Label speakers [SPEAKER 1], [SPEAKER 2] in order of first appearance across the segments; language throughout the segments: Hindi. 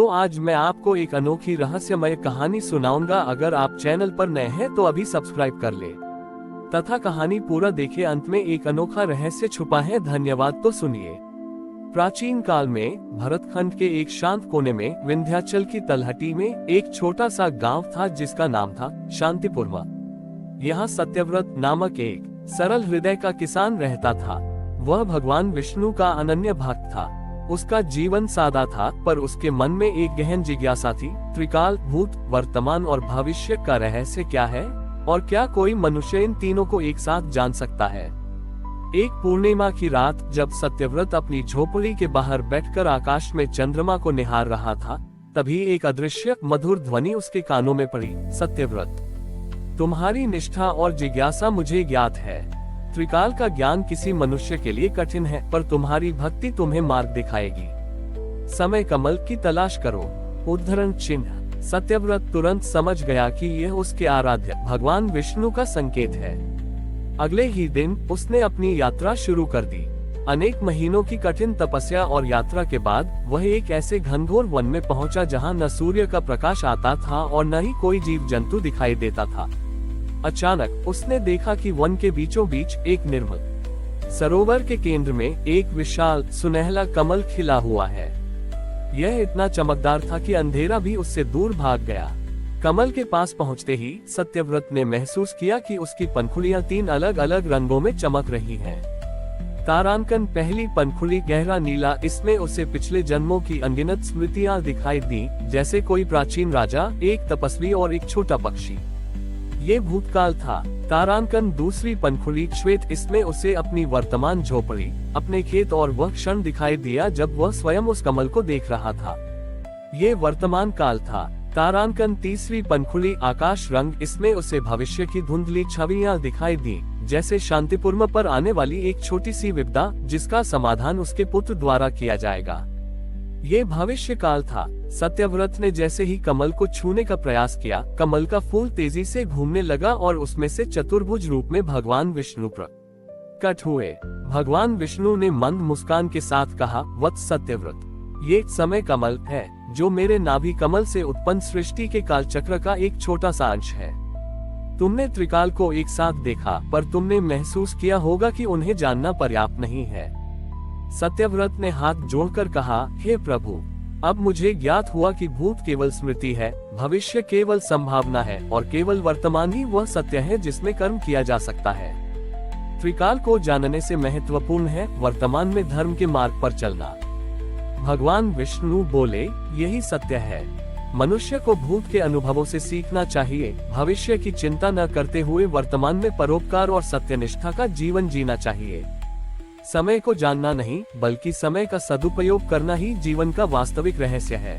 [SPEAKER 1] तो आज मैं आपको एक अनोखी रहस्यमय कहानी सुनाऊंगा। अगर आप चैनल पर नए हैं तो अभी सब्सक्राइब कर ले तथा कहानी पूरा देखे। अंत में एक अनोखा रहस्य छुपा है। धन्यवाद। तो सुनिए। प्राचीन काल में भरतखंड के एक शांत कोने में विंध्याचल की तलहटी में एक छोटा सा गांव था जिसका नाम था शांतिपुरमा। यहाँ सत्यव्रत नामक एक सरल हृदय का किसान रहता था। वह भगवान विष्णु का अनन्य भक्त था। उसका जीवन सादा था, पर उसके मन में एक गहन जिज्ञासा थी। त्रिकाल, भूत, वर्तमान और भविष्य का रहस्य क्या है, और क्या कोई मनुष्य इन तीनों को एक साथ जान सकता है। एक पूर्णिमा की रात जब सत्यव्रत अपनी झोपड़ी के बाहर बैठकर आकाश में चंद्रमा को निहार रहा था, तभी एक अदृश्य मधुर ध्वनि उसके कानों में पड़ी। सत्यव्रत, तुम्हारी निष्ठा और जिज्ञासा मुझे ज्ञात है। त्रिकाल का ज्ञान किसी मनुष्य के लिए कठिन है, पर तुम्हारी भक्ति तुम्हें मार्ग दिखाएगी। समय कमल की तलाश करो। उद्धरण चिन्ह। सत्यव्रत तुरंत समझ गया कि यह उसके आराध्य भगवान विष्णु का संकेत है। अगले ही दिन उसने अपनी यात्रा शुरू कर दी। अनेक महीनों की कठिन तपस्या और यात्रा के बाद वह एक ऐसे घनघोर वन में पहुंचा जहां न सूर्य का प्रकाश आता था और न ही कोई जीव जंतु दिखाई देता था। अचानक उसने देखा कि वन के बीचों बीच एक निर्मल सरोवर के केंद्र में एक विशाल सुनहला कमल खिला हुआ है। यह इतना चमकदार था कि अंधेरा भी उससे दूर भाग गया। कमल के पास पहुंचते ही सत्यव्रत ने महसूस किया कि उसकी पंखुड़ियां 3 अलग अलग रंगों में चमक रही हैं। तारांकन पहली पंखुड़ी गहरा नीला, इसमें उसे पिछले जन्मों की अनगिनत स्मृतियां दिखाई दी, जैसे कोई प्राचीन राजा, एक तपस्वी और एक छोटा पक्षी। ये भूतकाल था। तारांकन दूसरी पंखुड़ी श्वेत, इसमें उसे अपनी वर्तमान झोपड़ी, अपने खेत और वह क्षण दिखाई दिया जब वह स्वयं उस कमल को देख रहा था। ये वर्तमान काल था। तारांकन तीसरी पंखुड़ी आकाश रंग, इसमें उसे भविष्य की धुंधली छवियां दिखाई दी, जैसे शांतिपुरमा पर आने वाली एक छोटी सी विपदा जिसका समाधान उसके पुत्र द्वारा किया जाएगा। ये भविष्य काल था। सत्यव्रत ने जैसे ही कमल को छूने का प्रयास किया, कमल का फूल तेजी से घूमने लगा और उसमें से चतुर्भुज रूप में भगवान विष्णु प्रकट हुए। भगवान विष्णु ने मंद मुस्कान के साथ कहा, वत्स सत्यव्रत, ये समय कमल है जो मेरे नाभि कमल से उत्पन्न सृष्टि के काल चक्र का एक छोटा सा अंश है। तुमने त्रिकाल को एक साथ देखा, पर तुमने महसूस किया होगा कि उन्हें जानना पर्याप्त नहीं है। सत्यव्रत ने हाथ जोड़कर कहा, हे प्रभु, अब मुझे ज्ञात हुआ कि भूत केवल स्मृति है, भविष्य केवल संभावना है और केवल वर्तमान ही वह सत्य है जिसमें कर्म किया जा सकता है। त्रिकाल को जानने से महत्वपूर्ण है वर्तमान में धर्म के मार्ग पर चलना। भगवान विष्णु बोले, यही सत्य है। मनुष्य को भूत के अनुभवों से सीखना चाहिए, भविष्य की चिंता न करते हुए वर्तमान में परोपकार और सत्यनिष्ठा का जीवन जीना चाहिए। समय को जानना नहीं, बल्कि समय का सदुपयोग करना ही जीवन का वास्तविक रहस्य है।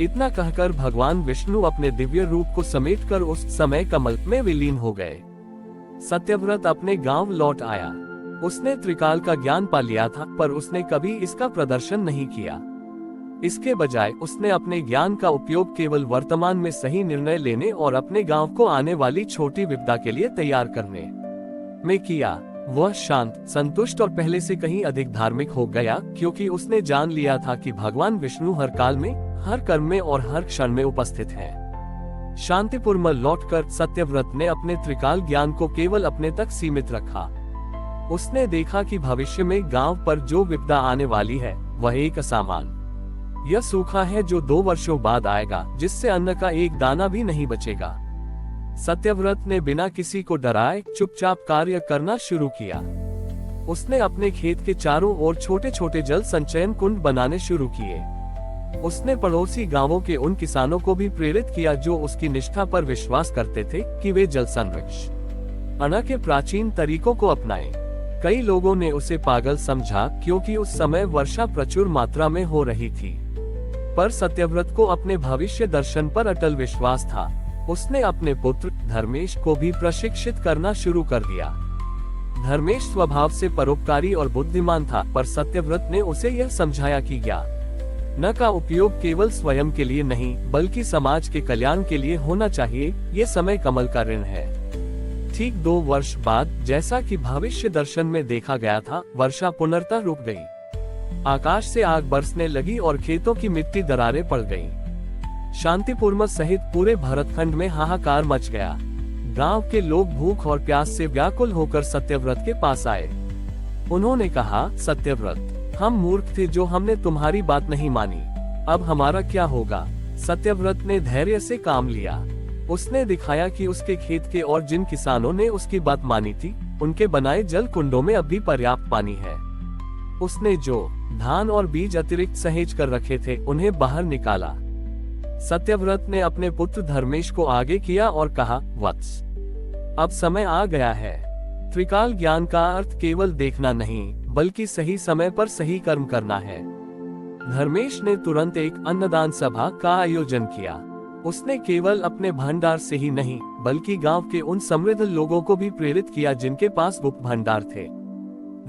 [SPEAKER 1] इतना कहकर भगवान विष्णु अपने दिव्य रूप को समेटकर उस समय कमल में विलीन हो गए। सत्यव्रत अपने गांव लौट आया। उसने त्रिकाल का ज्ञान पा लिया था, पर उसने कभी इसका प्रदर्शन नहीं किया। इसके बजाय उसने अपने ज्ञान का उपयोग केवल वर्तमान में सही निर्णय लेने और अपने गांव को आने वाली छोटी विपदा के लिए तैयार करने में किया। वह शांत, संतुष्ट और पहले से कहीं अधिक धार्मिक हो गया, क्योंकि उसने जान लिया था कि भगवान विष्णु हर काल में, हर कर्म में और हर क्षण में उपस्थित है। शांतिपुरमा लौटकर सत्यव्रत ने अपने त्रिकाल ज्ञान को केवल अपने तक सीमित रखा। उसने देखा कि भविष्य में गांव पर जो विपदा आने वाली है वह एक असामान्य यह सूखा है जो 2 वर्षों बाद आएगा, जिससे अन्न का एक दाना भी नहीं बचेगा। सत्यव्रत ने बिना किसी को डराए चुपचाप कार्य करना शुरू किया। उसने अपने खेत के चारों ओर छोटे छोटे जल संचयन कुंड बनाने शुरू किए। उसने पड़ोसी गांवों के उन किसानों को भी प्रेरित किया जो उसकी निष्ठा पर विश्वास करते थे कि वे जल संरक्षण के प्राचीन तरीकों को अपनाएं। कई लोगों ने उसे पागल समझा, क्योंकि उस समय वर्षा प्रचुर मात्रा में हो रही थी, पर सत्यव्रत को अपने भविष्य दर्शन पर अटल विश्वास था। उसने अपने पुत्र धर्मेश को भी प्रशिक्षित करना शुरू कर दिया। धर्मेश स्वभाव से परोपकारी और बुद्धिमान था, पर सत्यव्रत ने उसे यह समझाया कि ज्ञान का उपयोग केवल स्वयं के लिए नहीं, बल्कि समाज के कल्याण के लिए होना चाहिए। ये समय कमल का ऋण है। ठीक 2 वर्ष बाद, जैसा कि भविष्य दर्शन में देखा गया था, वर्षा पुनर्तः रुक गई। आकाश से आग बरसने लगी और खेतों की मिट्टी दरारें पड़ गईं। शांतिपुर सहित पूरे भरतखंड में हाहाकार मच गया। गांव के लोग भूख और प्यास से व्याकुल होकर सत्यव्रत के पास आए। उन्होंने कहा, सत्यव्रत, हम मूर्ख थे जो हमने तुम्हारी बात नहीं मानी। अब हमारा क्या होगा? सत्यव्रत ने धैर्य से काम लिया। उसने दिखाया कि उसके खेत के और जिन किसानों ने उसकी बात मानी थी, उनके बनाए जल कुंडों में अब भी पर्याप्त पानी है। उसने जो धान और बीज अतिरिक्त सहेज कर रखे थे, उन्हें बाहर निकाला। सत्यव्रत ने अपने पुत्र धर्मेश को आगे किया और कहा, वत्स, अब समय आ गया है। त्रिकाल ज्ञान का अर्थ केवल देखना नहीं, बल्कि सही समय पर सही कर्म करना है। धर्मेश ने तुरंत एक अन्नदान सभा का आयोजन किया। उसने केवल अपने भंडार से ही नहीं, बल्कि गांव के उन समृद्ध लोगों को भी प्रेरित किया जिनके पास गुप्त भंडार थे।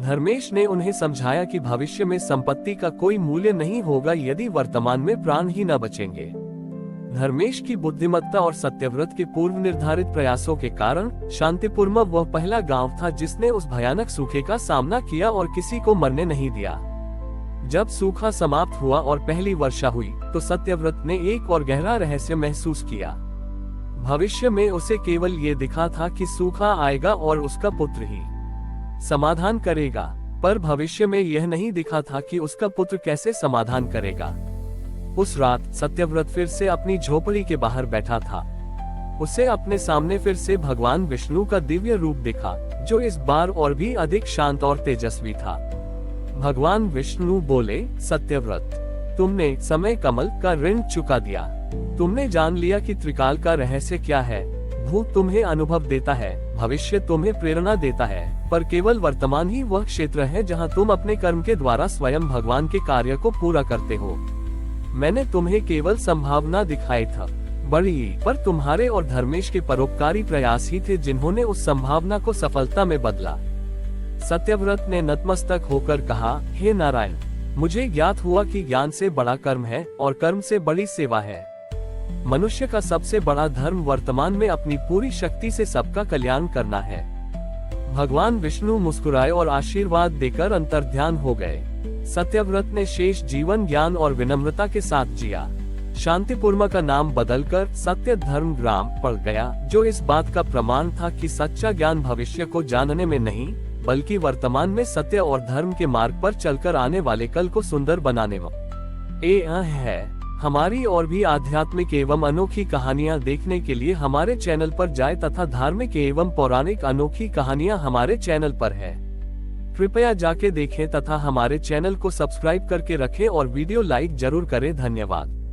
[SPEAKER 1] धर्मेश ने उन्हें समझाया कि भविष्य में संपत्ति का कोई मूल्य नहीं होगा यदि वर्तमान में प्राण ही न बचेंगे। धर्मेश की बुद्धिमत्ता और सत्यव्रत के पूर्व निर्धारित प्रयासों के कारण शांतिपुर में वह पहला गांव था जिसने उस भयानक सूखे का सामना किया और किसी को मरने नहीं दिया। जब सूखा समाप्त हुआ और पहली वर्षा हुई, तो सत्यव्रत ने एक और गहरा रहस्य महसूस किया। भविष्य में उसे केवल ये दिखा था कि सूखा आएगा और उसका पुत्र ही समाधान करेगा, पर भविष्य में यह नहीं दिखा था कि उसका पुत्र कैसे समाधान करेगा। उस रात सत्यव्रत फिर से अपनी झोपड़ी के बाहर बैठा था। उसे अपने सामने फिर से भगवान विष्णु का दिव्य रूप दिखा, जो इस बार और भी अधिक शांत और तेजस्वी था। भगवान विष्णु बोले, सत्यव्रत, तुमने समय कमल का ऋण चुका दिया। तुमने जान लिया कि त्रिकाल का रहस्य क्या है। भूत तुम्हें अनुभव देता है, भविष्य तुम्हें प्रेरणा देता है, पर केवल वर्तमान ही वह क्षेत्र है जहां तुम अपने कर्म के द्वारा स्वयं भगवान के कार्य को पूरा करते हो। मैंने तुम्हें केवल संभावना दिखाई था बड़ी, पर तुम्हारे और धर्मेश के परोपकारी प्रयास ही थे जिन्होंने उस संभावना को सफलता में बदला। सत्यव्रत ने नतमस्तक होकर कहा, हे नारायण, मुझे ज्ञात हुआ कि ज्ञान से बड़ा कर्म है और कर्म से बड़ी सेवा है। मनुष्य का सबसे बड़ा धर्म वर्तमान में अपनी पूरी शक्ति से सबका कल्याण करना है। भगवान विष्णु मुस्कुराए और आशीर्वाद देकर अंतर्ध्यान हो गए। सत्यव्रत ने शेष जीवन ज्ञान और विनम्रता के साथ जिया। शांतिपुर का नाम बदलकर सत्य धर्म ग्राम पड़ गया, जो इस बात का प्रमाण था कि सच्चा ज्ञान भविष्य को जानने में नहीं, बल्कि वर्तमान में सत्य और धर्म के मार्ग पर चलकर आने वाले कल को सुंदर बनाने में है। हमारी और भी आध्यात्मिक एवं अनोखी कहानियां देखने के लिए हमारे चैनल पर जाएं तथा धार्मिक एवं पौराणिक अनोखी कहानियां हमारे चैनल पर है। कृपया जाके देखें तथा हमारे चैनल को सब्सक्राइब करके रखें और वीडियो लाइक जरूर करें। धन्यवाद।